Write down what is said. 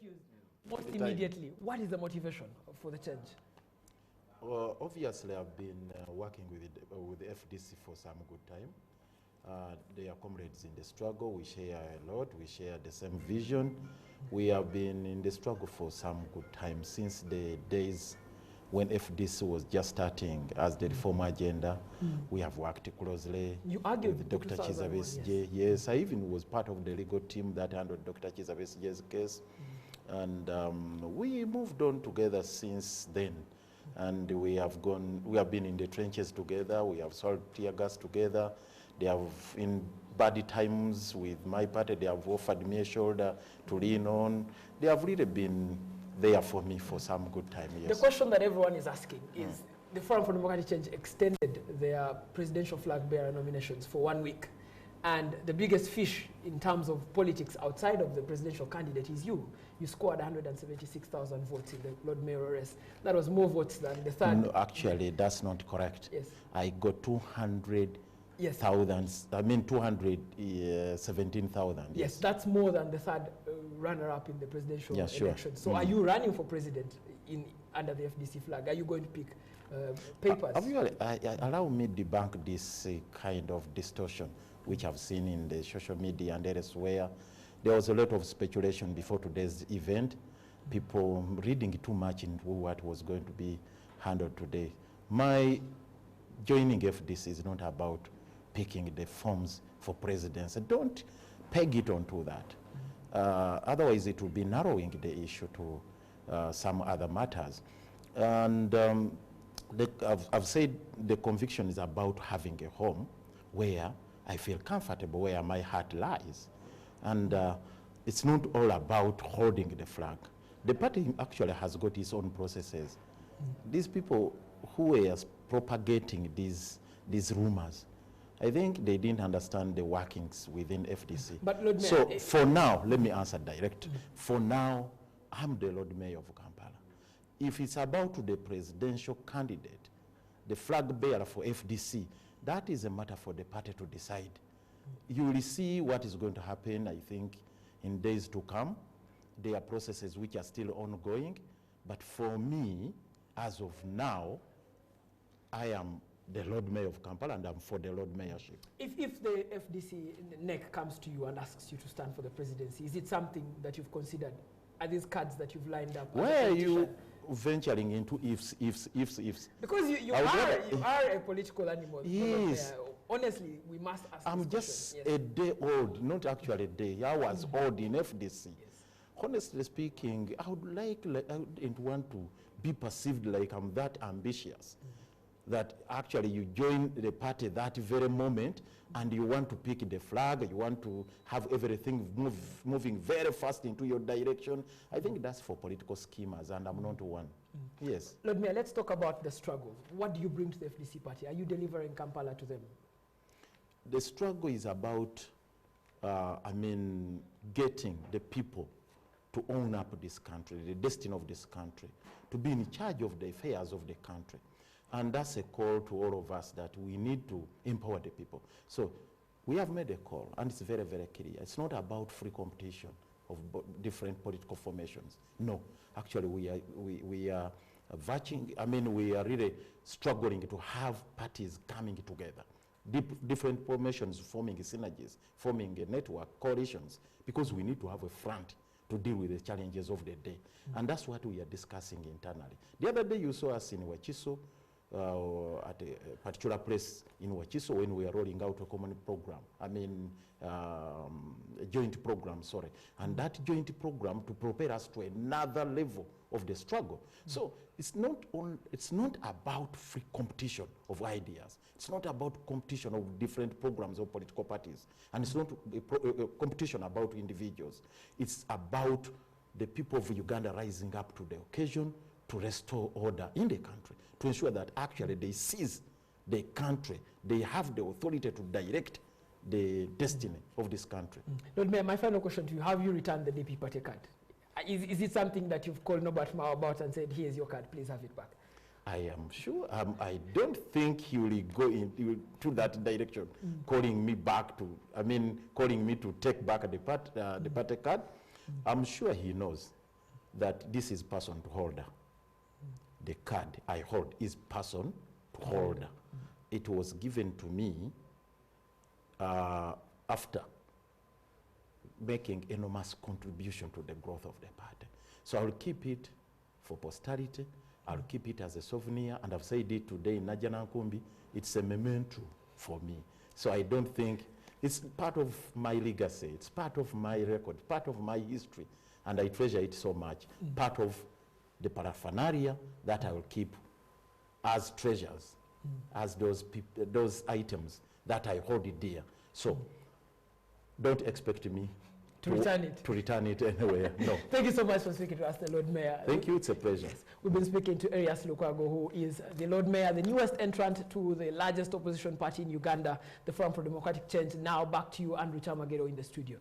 used most immediately. What is the motivation for the change? Well, obviously, I've been working with the FDC for some good time. They are comrades in the struggle. We share a lot. We share the same vision. We have been in the struggle for some good time since the days when FDC was just starting as the reform agenda. We have worked closely with Dr. Kizabesije. Yes, I even was part of the legal team that handled Dr. Kizabesije's case. And we moved on together since then. And we have been in the trenches together. We have solved tear gas together. They have, in bad times with my party, they have offered me a shoulder to lean on. They have really been there for me for some good time, yes. The question that everyone is asking is, the Forum for Democratic Change extended their presidential flag bearer nominations for 1 week. And the biggest fish in terms of politics outside of the presidential candidate is you. You scored 176,000 votes in the Lord Mayor race. That was more votes than the third. No, actually, that's not correct. Yes. I got 200,000. Yes. I mean 217,000. Yes, that's more than the third runner-up in the presidential election. So are you running for president under the FDC flag? Are you going to pick papers? Allow me to debunk this kind of distortion which I've seen in the social media and elsewhere. There was a lot of speculation before today's event, people reading too much into what was going to be handled today. My joining FDC is not about picking the forms for presidency. Don't peg it onto that. Otherwise, it will be narrowing the issue to some other matters. And I've said the conviction is about having a home where I feel comfortable, where my heart lies. And it's not all about holding the flag. The party actually has got its own processes. These people who were propagating these rumors, I think they didn't understand the workings within FDC. But Lord Mayor, so for now, let me answer direct. For now, I'm the Lord Mayor of Kampala. If it's about the presidential candidate, the flag bearer for FDC, that is a matter for the party to decide. You will see what is going to happen, I think, in days to come. There are processes which are still ongoing. But for me, as of now, I am the Lord Mayor of Kampala, and I'm for the Lord Mayorship. If the FDC NEC comes to you and asks you to stand for the presidency, is it something that you've considered? Are these cards that you've lined up? Where are you venturing into ifs? Because you are a political animal. Yes. Honestly, we must ask I'm just a day old, not actually a day. I was old in FDC. Yes. Honestly speaking, I wouldn't want to be perceived like I'm that ambitious. That actually you join the party that very moment and you want to pick the flag, you want to have everything moving very fast into your direction. I think that's for political schemers, and I'm not one. Yes. Lord Mayor, let's talk about the struggle. What do you bring to the FDC party? Are you delivering Kampala to them? The struggle is about, getting the people to own up this country, the destiny of this country, to be in charge of the affairs of the country. And that's a call to all of us that we need to empower the people. So we have made a call, and it's very, very clear. It's not about free competition of different political formations. No, actually we are we are really struggling to have parties coming together. Different formations forming synergies, forming a network, coalitions, because we need to have a front to deal with the challenges of the day. And that's what we are discussing internally. The other day you saw us in Wachiso, at a particular place in Wachiso when we are rolling out a common program, a joint program, sorry. And that joint program to prepare us to another level of the struggle. So it's not about free competition of ideas. It's not about competition of different programs of political parties. And it's not a competition about individuals. It's about the people of Uganda rising up to the occasion to restore order in the country, to ensure that actually they seize the country, they have the authority to direct the destiny of this country. Lord Mayor, my final question to you, have you returned the DP party card? Is it something that you've called Norbert Mao about and said, here's your card, please have it back? I am sure, I don't think he will go into that direction, calling me back to, calling me to take back the party card. I'm sure he knows that this is person to holder. The card I hold is person to holder. It was given to me after making enormous contribution to the growth of the party. So I'll keep it for posterity. I'll keep it as a souvenir, and I've said it today in Najanankumbi. It's a memento for me. So I don't think it's part of my legacy. It's part of my record, part of my history, and I treasure it so much. Part of the paraphernalia that I will keep as treasures, as those items that I hold it dear. So don't expect me to return it. To return it anywhere, no. Thank you so much for speaking to us, the Lord Mayor. Thank you, it's a pleasure. Yes. We've been speaking to Erias Lukwago, who is the Lord Mayor, the newest entrant to the largest opposition party in Uganda, the Forum for Democratic Change. Now back to you, Andrew Chamagero, in the studio.